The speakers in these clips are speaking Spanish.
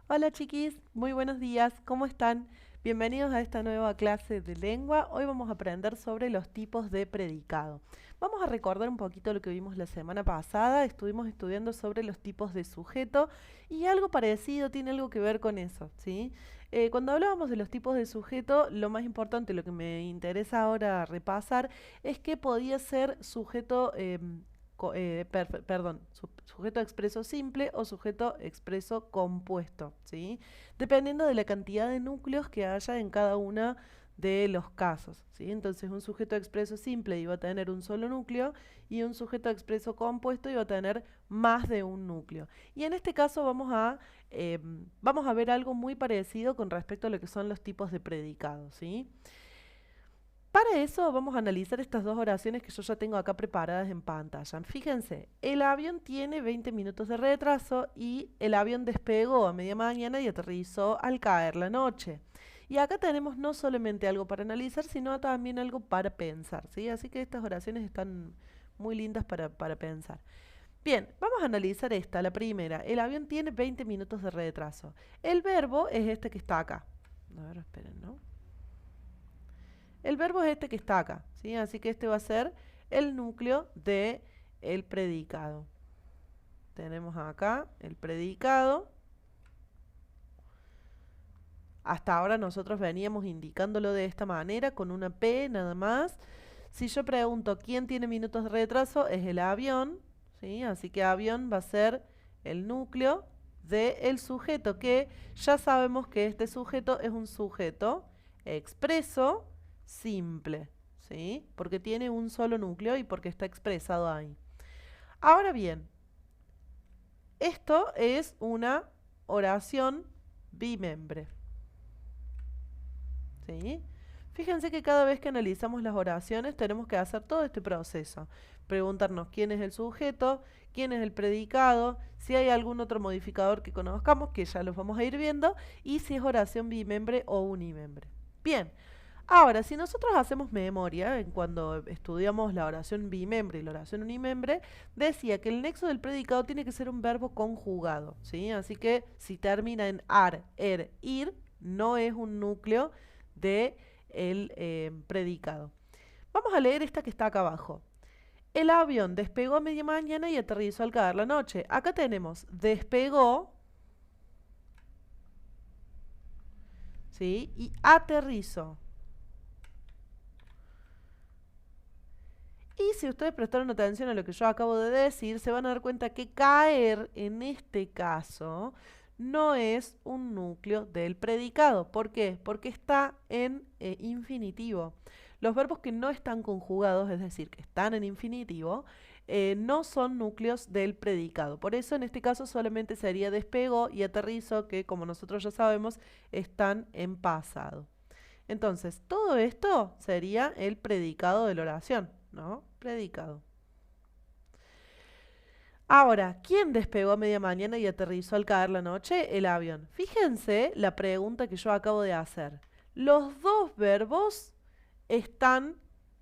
Hola chiquis, muy buenos días, ¿cómo están? Bienvenidos a esta nueva clase de lengua. Hoy vamos a aprender sobre los tipos de predicado. Vamos a recordar un poquito lo que vimos la semana pasada. Estuvimos estudiando sobre los tipos de sujeto y algo parecido tiene algo que ver con eso, ¿sí? Cuando hablábamos de los tipos de sujeto, lo más importante, lo que me interesa ahora repasar, es que podía ser sujeto sujeto expreso simple o sujeto expreso compuesto, ¿sí? Dependiendo de la cantidad de núcleos que haya en cada uno de los casos, ¿sí? Entonces un sujeto expreso simple iba a tener un solo núcleo y un sujeto expreso compuesto iba a tener más de un núcleo. Y en este caso vamos a ver algo muy parecido con respecto a lo que son los tipos de predicados, ¿sí? Para eso vamos a analizar estas dos oraciones que yo ya tengo acá preparadas en pantalla. Fíjense, el avión tiene 20 minutos de retraso y el avión despegó a media mañana y aterrizó al caer la noche. Y acá tenemos no solamente algo para analizar, sino también algo para pensar, ¿sí? Así que estas oraciones están muy lindas para pensar. Bien, vamos a analizar esta, la primera. El avión tiene 20 minutos de retraso. El verbo es este que está acá. A ver, esperen, ¿no? El verbo es este que está acá, ¿sí? Así que este va a ser el núcleo de el predicado. Tenemos acá el predicado. Hasta ahora nosotros veníamos indicándolo de esta manera, con una P nada más. Si yo pregunto quién tiene minutos de retraso, es el avión, ¿sí? Así que avión va a ser el núcleo del sujeto, que ya sabemos que este sujeto es un sujeto expreso simple, ¿sí? Porque tiene un solo núcleo y porque está expresado ahí. Ahora bien, esto es una oración bimembre, ¿sí? Fíjense que cada vez que analizamos las oraciones tenemos que hacer todo este proceso. Preguntarnos quién es el sujeto, quién es el predicado, si hay algún otro modificador que conozcamos, que ya los vamos a ir viendo, y si es oración bimembre o unimembre. Bien, ahora, si nosotros hacemos memoria, cuando estudiamos la oración bimembre y la oración unimembre, decía que el nexo del predicado tiene que ser un verbo conjugado, ¿sí? Así que si termina en ar, er, ir, no es un núcleo de el predicado. Vamos a leer esta que está acá abajo. El avión despegó a media mañana y aterrizó al caer la noche. Acá tenemos despegó, ¿sí? Y aterrizó. Y si ustedes prestaron atención a lo que yo acabo de decir, se van a dar cuenta que caer en este caso no es un núcleo del predicado. ¿Por qué? Porque está en infinitivo. Los verbos que no están conjugados, es decir, que están en infinitivo, no son núcleos del predicado. Por eso en este caso solamente sería despegó y aterrizó, que como nosotros ya sabemos, están en pasado. Entonces, todo esto sería el predicado de la oración, ¿no? Predicado. Ahora, ¿quién despegó a media mañana y aterrizó al caer la noche? El avión. Fíjense la pregunta que yo acabo de hacer. Los dos verbos están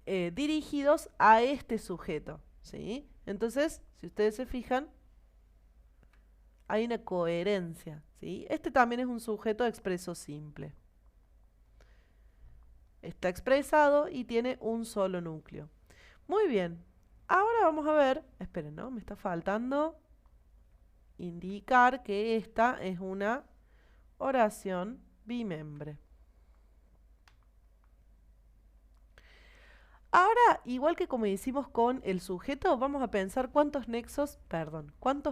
dirigidos a este sujeto, ¿sí? Entonces, si ustedes se fijan, hay una coherencia, ¿sí? Este también es un sujeto expreso simple. Está expresado y tiene un solo núcleo. Muy bien. Ahora vamos a ver, esperen, ¿no? Me está faltando indicar que esta es una oración bimembre. Ahora, igual que como hicimos con el sujeto, vamos a pensar cuántos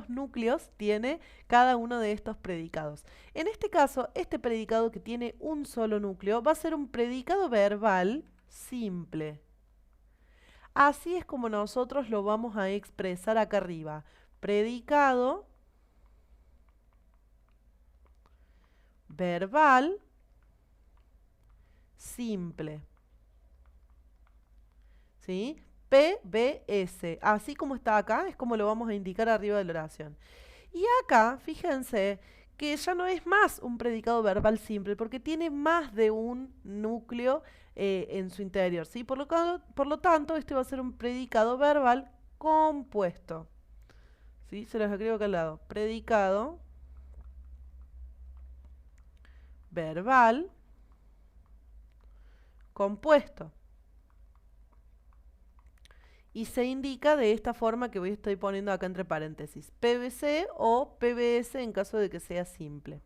núcleos tiene cada uno de estos predicados. En este caso, este predicado que tiene un solo núcleo va a ser un predicado verbal simple. Así es como nosotros lo vamos a expresar acá arriba. Predicado verbal simple. ¿Sí? PBS. Así como está acá, es como lo vamos a indicar arriba de la oración. Y acá, fíjense que ya no es más un predicado verbal simple, porque tiene más de un núcleo en su interior, ¿sí? Por lo tanto, este va a ser un predicado verbal compuesto. ¿Sí? Se los escribo acá al lado. Predicado verbal compuesto. Y se indica de esta forma que estoy poniendo acá entre paréntesis. PVC o PVS en caso de que sea simple.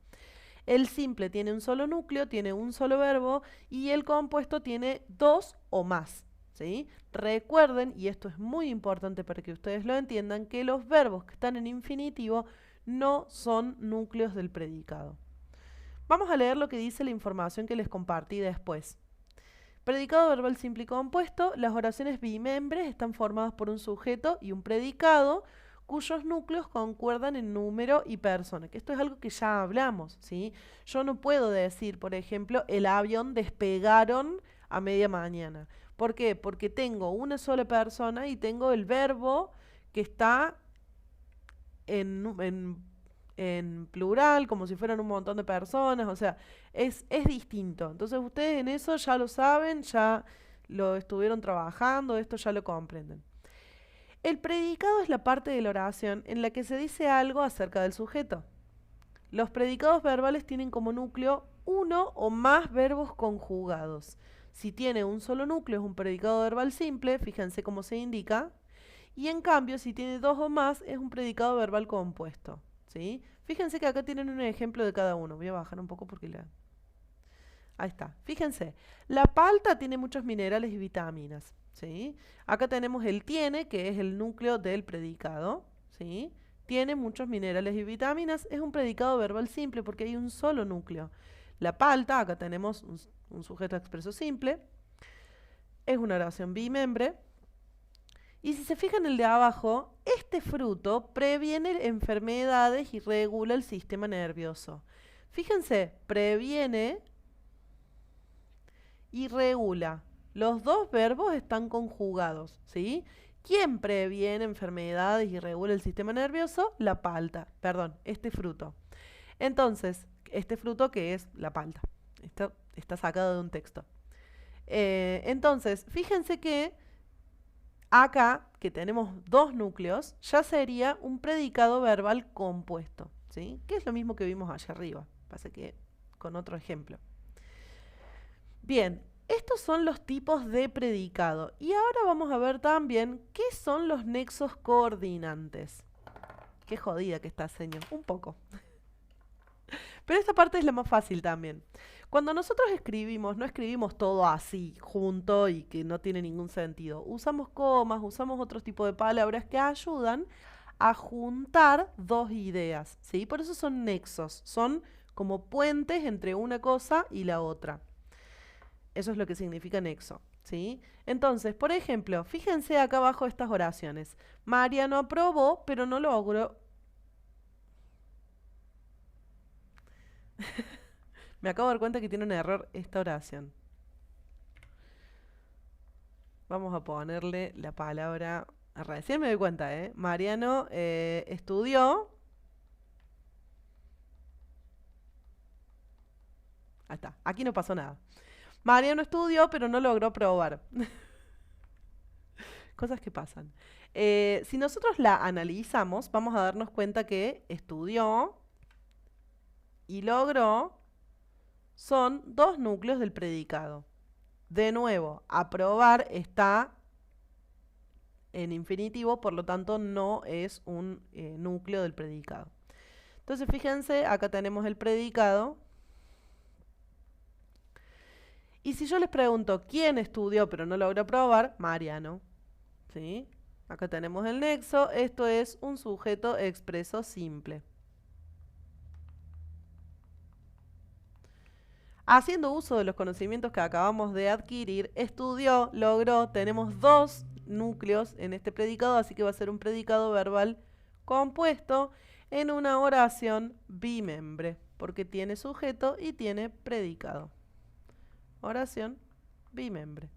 El simple tiene un solo núcleo, tiene un solo verbo y el compuesto tiene dos o más. ¿Sí? Recuerden, y esto es muy importante para que ustedes lo entiendan, que los verbos que están en infinitivo no son núcleos del predicado. Vamos a leer lo que dice la información que les compartí después. Predicado verbal simple y compuesto, las oraciones bimembres están formadas por un sujeto y un predicado cuyos núcleos concuerdan en número y persona, que esto es algo que ya hablamos, ¿sí? Yo no puedo decir, por ejemplo, el avión despegaron a media mañana. ¿Por qué? Porque tengo una sola persona y tengo el verbo que está en plural, como si fueran un montón de personas, o sea, es distinto. Entonces ustedes en eso ya lo saben, ya lo estuvieron trabajando, esto ya lo comprenden. El predicado es la parte de la oración en la que se dice algo acerca del sujeto. Los predicados verbales tienen como núcleo uno o más verbos conjugados. Si tiene un solo núcleo es un predicado verbal simple, fíjense cómo se indica, y en cambio si tiene dos o más es un predicado verbal compuesto. ¿Sí? Fíjense que acá tienen un ejemplo de cada uno. Voy a bajar un poco porque ahí está. Fíjense, la palta tiene muchos minerales y vitaminas. ¿Sí? Acá tenemos el tiene, que es el núcleo del predicado. ¿Sí? Tiene muchos minerales y vitaminas. Es un predicado verbal simple porque hay un solo núcleo. La palta, acá tenemos un sujeto expreso simple. Es una oración bimembre. Y si se fijan en el de abajo, este fruto previene enfermedades y regula el sistema nervioso. Fíjense, previene y regula. Los dos verbos están conjugados, ¿sí? ¿Quién previene enfermedades y regula el sistema nervioso? La palta, perdón, este fruto. Entonces, este fruto que es la palta. Esto está sacado de un texto. Entonces, fíjense que acá, que tenemos dos núcleos, ya sería un predicado verbal compuesto, ¿sí? Que es lo mismo que vimos allá arriba. Pasa que con otro ejemplo. Bien, estos son los tipos de predicado. Y ahora vamos a ver también qué son los nexos coordinantes. Qué jodida que está, señor. Un poco. Pero esta parte es la más fácil también. Cuando nosotros escribimos, no escribimos todo así, junto y que no tiene ningún sentido. Usamos comas, usamos otro tipo de palabras que ayudan a juntar dos ideas, ¿sí? Por eso son nexos, son como puentes entre una cosa y la otra. Eso es lo que significa nexo, ¿sí? Entonces, por ejemplo, fíjense acá abajo estas oraciones. Mariano aprobó, pero no logró. Me acabo de dar cuenta que tiene un error esta oración. Vamos a ponerle la palabra. Recién me doy cuenta, ¿eh? Mariano estudió. Ahí está. Aquí no pasó nada. Mariano estudió, pero no logró probar. Cosas que pasan. Si nosotros la analizamos, vamos a darnos cuenta que estudió y logró son dos núcleos del predicado. De nuevo, aprobar está en infinitivo, por lo tanto no es un núcleo del predicado. Entonces fíjense, acá tenemos el predicado. Y si yo les pregunto, ¿quién estudió pero no logró aprobar? Mariano. ¿Sí? Acá tenemos el nexo, esto es un sujeto expreso simple. Haciendo uso de los conocimientos que acabamos de adquirir, estudió, logró, tenemos dos núcleos en este predicado, así que va a ser un predicado verbal compuesto en una oración bimembre, porque tiene sujeto y tiene predicado. Oración bimembre.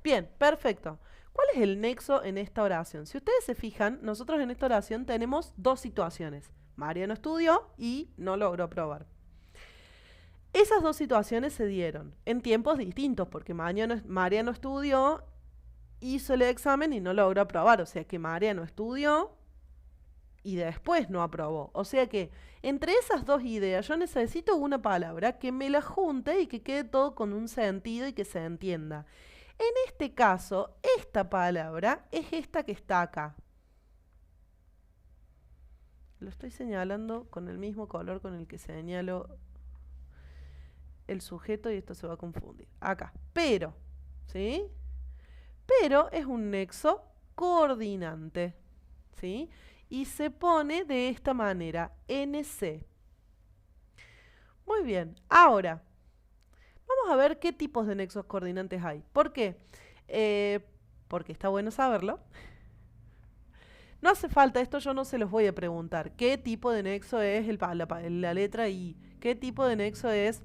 Bien, perfecto. ¿Cuál es el nexo en esta oración? Si ustedes se fijan, nosotros en esta oración tenemos dos situaciones. Mariano estudió y no logró aprobar. Esas dos situaciones se dieron en tiempos distintos, porque Mariano estudió, hizo el examen y no logró aprobar. O sea que Mariano estudió y después no aprobó. O sea que entre esas dos ideas yo necesito una palabra que me la junte y que quede todo con un sentido y que se entienda. En este caso, esta palabra es esta que está acá. Lo estoy señalando con el mismo color con el que señalo el sujeto y esto se va a confundir. Acá. Pero, ¿sí? Pero es un nexo coordinante, ¿sí? Y se pone de esta manera, NC. Muy bien, ahora, vamos a ver qué tipos de nexos coordinantes hay. ¿Por qué? Porque está bueno saberlo. No hace falta, esto yo no se los voy a preguntar. ¿Qué tipo de nexo es la letra I? ¿Qué tipo de nexo es?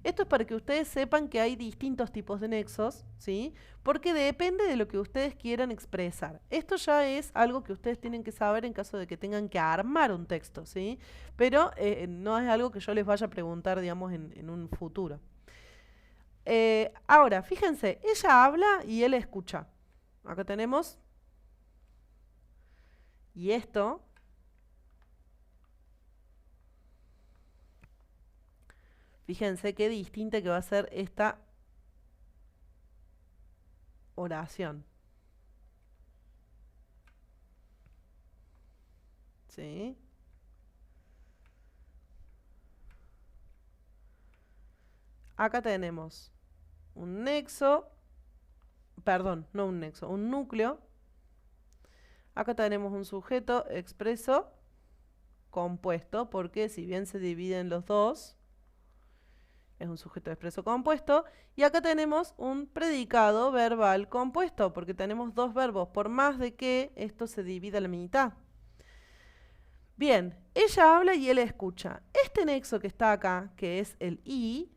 Esto es para que ustedes sepan que hay distintos tipos de nexos, ¿sí? Porque depende de lo que ustedes quieran expresar. Esto ya es algo que ustedes tienen que saber en caso de que tengan que armar un texto, ¿sí? Pero no es algo que yo les vaya a preguntar, digamos, en un futuro. Ahora, fíjense, ella habla y él escucha. Acá tenemos. Y esto. Fíjense qué distinta que va a ser esta oración. ¿Sí? Acá tenemos un nexo, perdón, no un nexo, un núcleo. Acá tenemos un sujeto expreso compuesto, porque si bien se dividen los dos, es un sujeto expreso compuesto. Y acá tenemos un predicado verbal compuesto, porque tenemos dos verbos, por más de que esto se divida a la mitad. Bien, ella habla y él escucha. Este nexo que está acá, que es el I,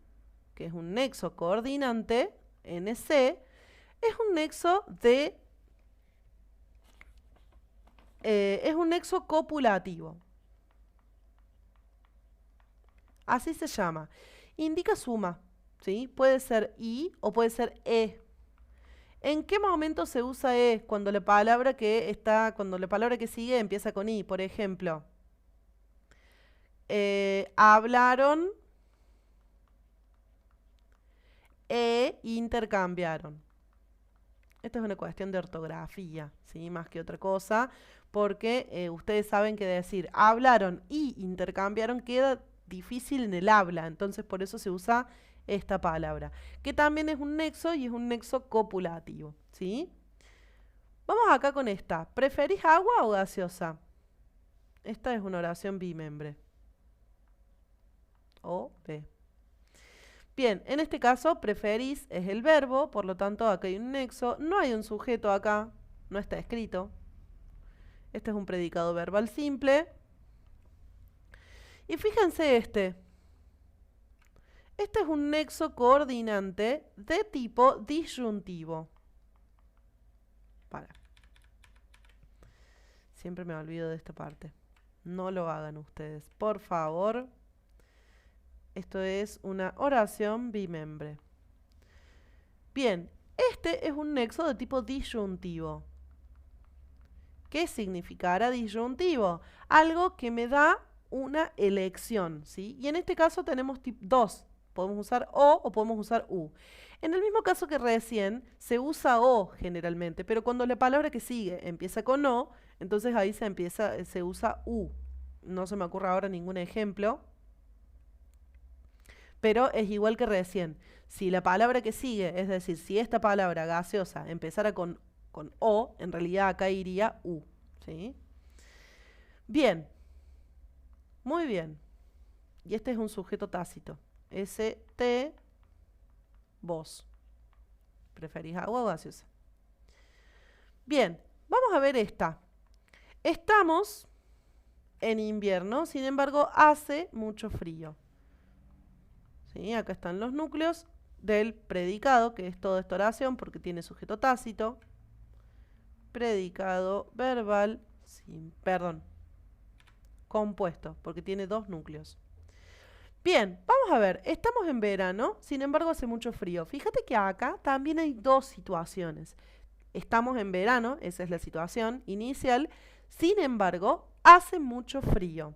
que es un nexo coordinante, NC, es un nexo es un nexo copulativo. Así se llama. Indica suma, ¿sí? Puede ser I o puede ser E. ¿En qué momento se usa E? Cuando la palabra que sigue empieza con I. Por ejemplo, hablaron e intercambiaron. Esto es una cuestión de ortografía, ¿sí? Más que otra cosa, porque ustedes saben que decir hablaron y intercambiaron queda difícil en el habla, entonces por eso se usa esta palabra, que también es un nexo y es un nexo copulativo, ¿sí? Vamos acá con esta. ¿Preferís agua o gaseosa? Esta es una oración bimembre. O B. Bien, en este caso, preferís es el verbo, por lo tanto acá hay un nexo. No hay un sujeto acá, no está escrito. Este es un predicado verbal simple. Y fíjense este. Este es un nexo coordinante de tipo disyuntivo. Siempre me olvido de esta parte. No lo hagan ustedes, por favor. Esto es una oración bimembre. Bien, este es un nexo de tipo disyuntivo. ¿Qué significará disyuntivo? Algo que me da una elección, ¿sí? Y en este caso tenemos dos. Podemos usar o podemos usar u. En el mismo caso que recién, se usa o generalmente, pero cuando la palabra que sigue empieza con o, entonces ahí se usa u. No se me ocurre ahora ningún ejemplo, pero es igual que recién. Si la palabra que sigue, es decir, si esta palabra gaseosa empezara con o, en realidad acá iría u, ¿sí? Bien, muy bien. Y este es un sujeto tácito. ST, vos. ¿Preferís agua o gaseosa? Bien, vamos a ver esta. Estamos en invierno, sin embargo, hace mucho frío. ¿Sí? Acá están los núcleos del predicado, que es toda esta oración, porque tiene sujeto tácito. Predicado verbal, compuesto, porque tiene dos núcleos. Bien, vamos a ver, estamos en verano, sin embargo hace mucho frío. Fíjate que acá también hay dos situaciones. Estamos en verano, esa es la situación inicial, sin embargo, hace mucho frío.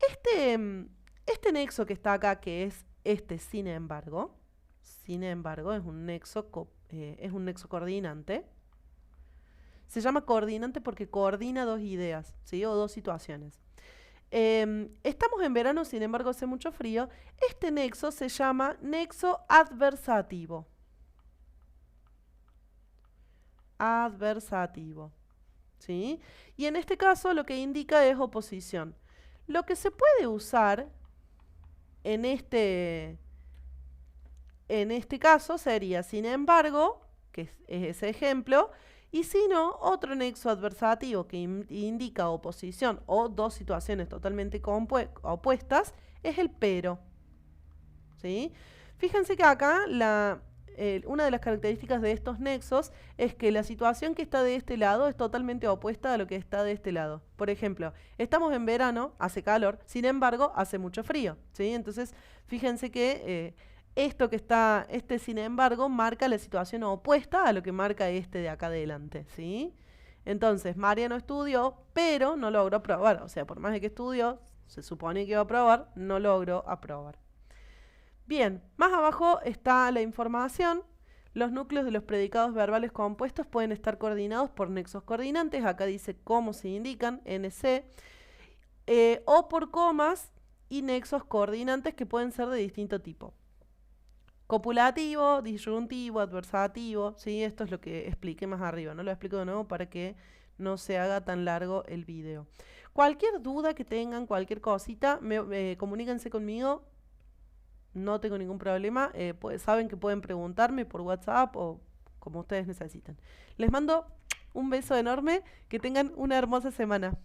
Este, este nexo que está acá, que es este sin embargo, es un nexo coordinante. Se llama coordinante porque coordina dos ideas, ¿sí? O dos situaciones. Estamos en verano, sin embargo hace mucho frío. Este nexo se llama nexo adversativo. Adversativo, ¿sí? Y en este caso lo que indica es oposición. Lo que se puede usar en este caso sería, sin embargo, que es ese ejemplo, y si no, otro nexo adversativo que indica oposición o dos situaciones totalmente opuestas es el pero. ¿Sí? Fíjense que acá una de las características de estos nexos es que la situación que está de este lado es totalmente opuesta a lo que está de este lado. Por ejemplo, estamos en verano, hace calor, sin embargo, hace mucho frío. ¿Sí? Entonces, fíjense que esto que está, sin embargo, marca la situación opuesta a lo que marca este de acá adelante, ¿sí? Entonces, Mariano estudió, pero no logró aprobar. O sea, por más de que estudió, se supone que iba a aprobar, no logró aprobar. Bien, más abajo está la información. Los núcleos de los predicados verbales compuestos pueden estar coordinados por nexos coordinantes. Acá dice cómo se indican, NC, o por comas y nexos coordinantes que pueden ser de distinto tipo. Copulativo, disyuntivo, adversativo, ¿sí? Esto es lo que expliqué más arriba, no lo explico de nuevo para que no se haga tan largo el video. Cualquier duda que tengan, cualquier cosita, comuníquense conmigo, no tengo ningún problema, saben que pueden preguntarme por WhatsApp o como ustedes necesiten. Les mando un beso enorme, que tengan una hermosa semana.